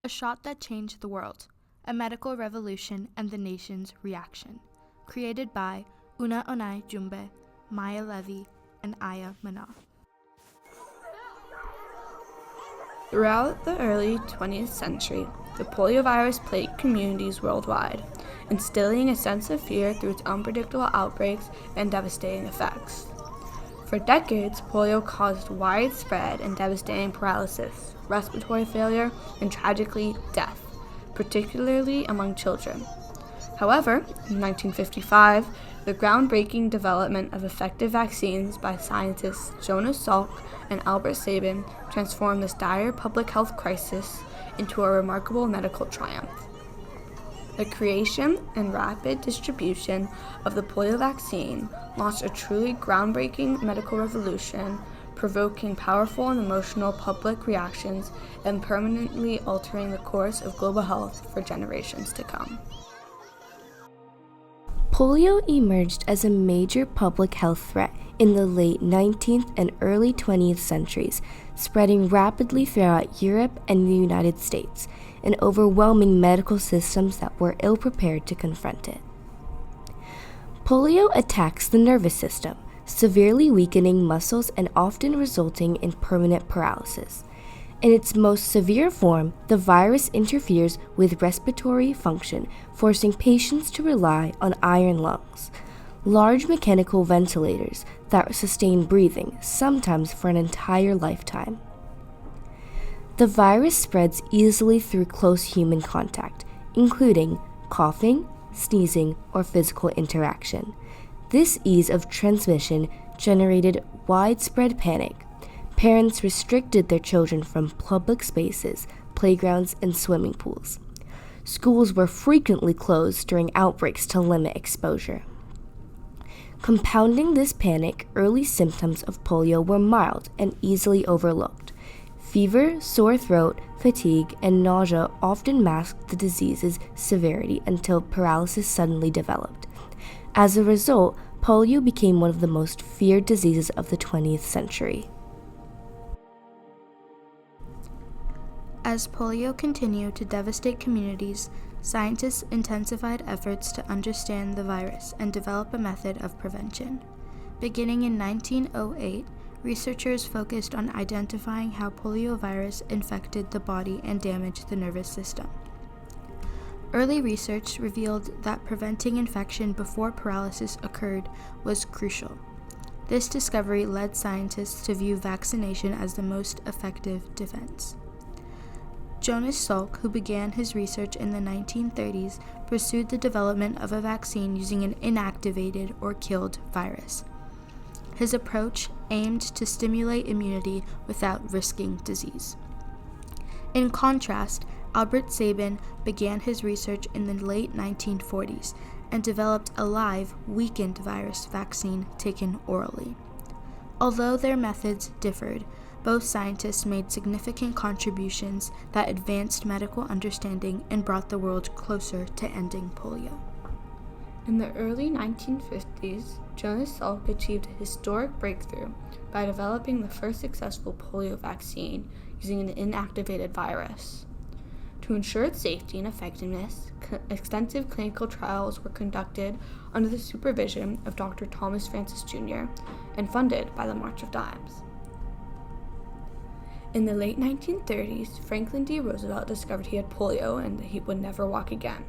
A shot that changed the world, a medical revolution and the nation's reaction. Created by Una Onai Jumbe, Maya Levy, and Aya Mana. Throughout the early 20th century, the poliovirus plagued communities worldwide, instilling a sense of fear through its unpredictable outbreaks and devastating effects. For decades, polio caused widespread and devastating paralysis, respiratory failure, and tragically, death, particularly among children. However, in 1955, the groundbreaking development of effective vaccines by scientists Jonas Salk and Albert Sabin transformed this dire public health crisis into a remarkable medical triumph. The creation and rapid distribution of the polio vaccine launched a truly groundbreaking medical revolution, provoking powerful and emotional public reactions and permanently altering the course of global health for generations to come. Polio emerged as a major public health threat in the late 19th and early 20th centuries, spreading rapidly throughout Europe and the United States, and overwhelming medical systems that were ill-prepared to confront it. Polio attacks the nervous system, severely weakening muscles and often resulting in permanent paralysis. In its most severe form, the virus interferes with respiratory function, forcing patients to rely on iron lungs, large mechanical ventilators that sustain breathing, sometimes for an entire lifetime. The virus spreads easily through close human contact, including coughing, sneezing, or physical interaction. This ease of transmission generated widespread panic. Parents restricted their children from public spaces, playgrounds, and swimming pools. Schools were frequently closed during outbreaks to limit exposure. Compounding this panic, early symptoms of polio were mild and easily overlooked. Fever, sore throat, fatigue, and nausea often masked the disease's severity until paralysis suddenly developed. As a result, polio became one of the most feared diseases of the 20th century. As polio continued to devastate communities, scientists intensified efforts to understand the virus and develop a method of prevention. Beginning in 1908, researchers focused on identifying how poliovirus infected the body and damaged the nervous system. Early research revealed that preventing infection before paralysis occurred was crucial. This discovery led scientists to view vaccination as the most effective defense. Jonas Salk, who began his research in the 1930s, pursued the development of a vaccine using an inactivated or killed virus. His approach aimed to stimulate immunity without risking disease. In contrast, Albert Sabin began his research in the late 1940s and developed a live, weakened virus vaccine taken orally. Although their methods differed, both scientists made significant contributions that advanced medical understanding and brought the world closer to ending polio. In the early 1950s, Jonas Salk achieved a historic breakthrough by developing the first successful polio vaccine using an inactivated virus. To ensure its safety and effectiveness, extensive clinical trials were conducted under the supervision of Dr. Thomas Francis Jr. and funded by the March of Dimes. In the late 1930s, Franklin D. Roosevelt discovered he had polio and that he would never walk again.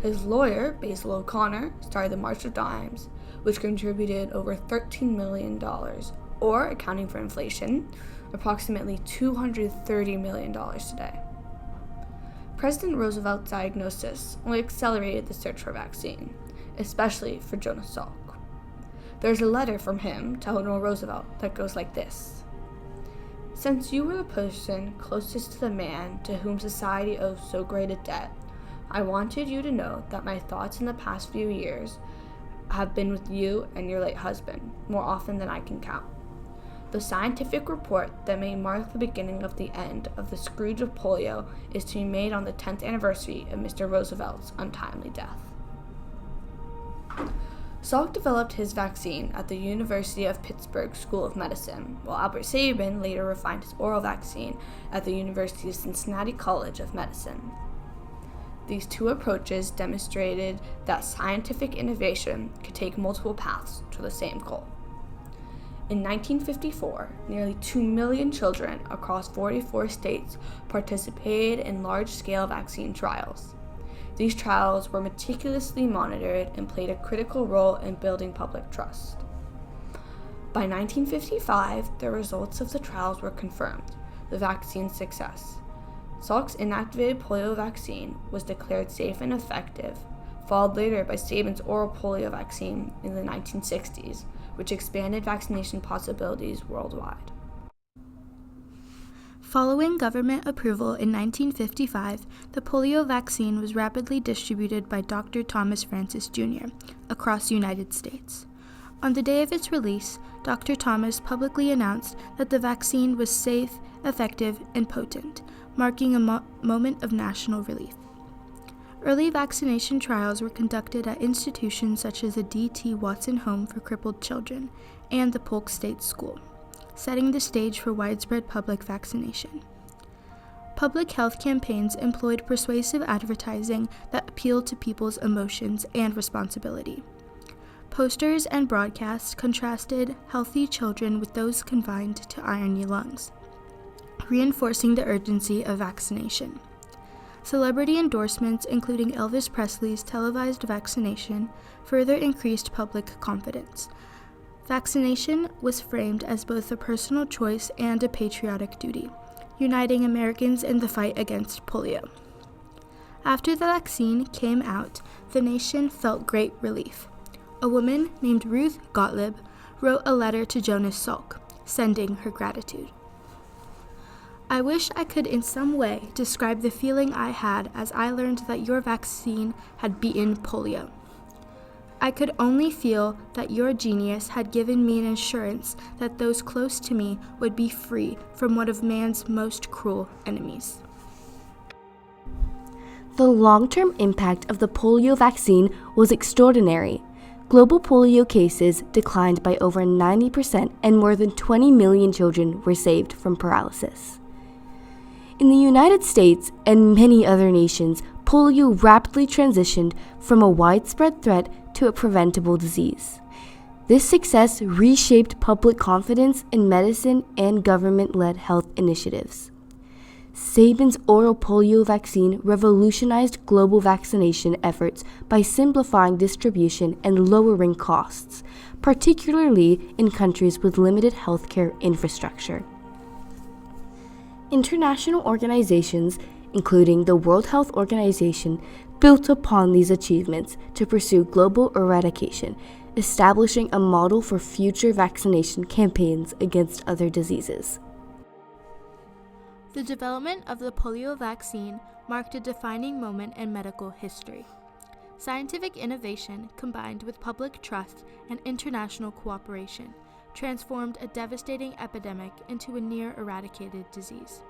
His lawyer, Basil O'Connor, started the March of Dimes, which contributed over $13 million, or, accounting for inflation, approximately $230 million today. President Roosevelt's diagnosis only accelerated the search for a vaccine, especially for Jonas Salk. There's a letter from him to Eleanor Roosevelt that goes like this. Since you were the person closest to the man to whom society owes so great a debt, I wanted you to know that my thoughts in the past few years have been with you and your late husband, more often than I can count. The scientific report that may mark the beginning of the end of the scourge of polio is to be made on the 10th anniversary of Mr. Roosevelt's untimely death. Salk developed his vaccine at the University of Pittsburgh School of Medicine, while Albert Sabin later refined his oral vaccine at the University of Cincinnati College of Medicine. These two approaches demonstrated that scientific innovation could take multiple paths to the same goal. In 1954, nearly 2 million children across 44 states participated in large-scale vaccine trials. These trials were meticulously monitored and played a critical role in building public trust. By 1955, the results of the trials were confirmed, the vaccine's success. Salk's inactivated polio vaccine was declared safe and effective, followed later by Sabin's oral polio vaccine in the 1960s, which expanded vaccination possibilities worldwide. Following government approval in 1955, the polio vaccine was rapidly distributed by Dr. Thomas Francis Jr. across the United States. On the day of its release, Dr. Thomas publicly announced that the vaccine was safe, effective, and potent, marking a moment of national relief. Early vaccination trials were conducted at institutions such as the D.T. Watson Home for Crippled Children and the Polk State School, setting the stage for widespread public vaccination. Public health campaigns employed persuasive advertising that appealed to people's emotions and responsibility. Posters and broadcasts contrasted healthy children with those confined to irony lungs, reinforcing the urgency of vaccination. Celebrity endorsements, including Elvis Presley's televised vaccination, further increased public confidence. Vaccination was framed as both a personal choice and a patriotic duty, uniting Americans in the fight against polio. After the vaccine came out, the nation felt great relief. A woman named Ruth Gottlieb wrote a letter to Jonas Salk, sending her gratitude. I wish I could in some way describe the feeling I had as I learned that your vaccine had beaten polio. I could only feel that your genius had given me an assurance that those close to me would be free from one of man's most cruel enemies. The long-term impact of the polio vaccine was extraordinary. Global polio cases declined by over 90% and more than 20 million children were saved from paralysis. In the United States and many other nations, polio rapidly transitioned from a widespread threat to a preventable disease. This success reshaped public confidence in medicine and government-led health initiatives. Sabin's oral polio vaccine revolutionized global vaccination efforts by simplifying distribution and lowering costs, particularly in countries with limited healthcare infrastructure. International organizations, including the World Health Organization, built upon these achievements to pursue global eradication, establishing a model for future vaccination campaigns against other diseases. The development of the polio vaccine marked a defining moment in medical history. Scientific innovation, combined with public trust and international cooperation, transformed a devastating epidemic into a near-eradicated disease.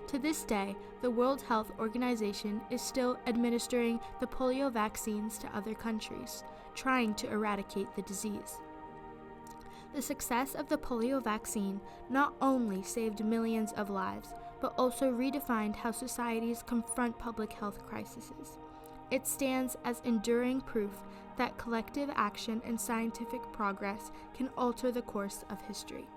To this day, the World Health Organization is still administering the polio vaccines to other countries, trying to eradicate the disease. The success of the polio vaccine not only saved millions of lives, but also redefined how societies confront public health crises. It stands as enduring proof that collective action and scientific progress can alter the course of history.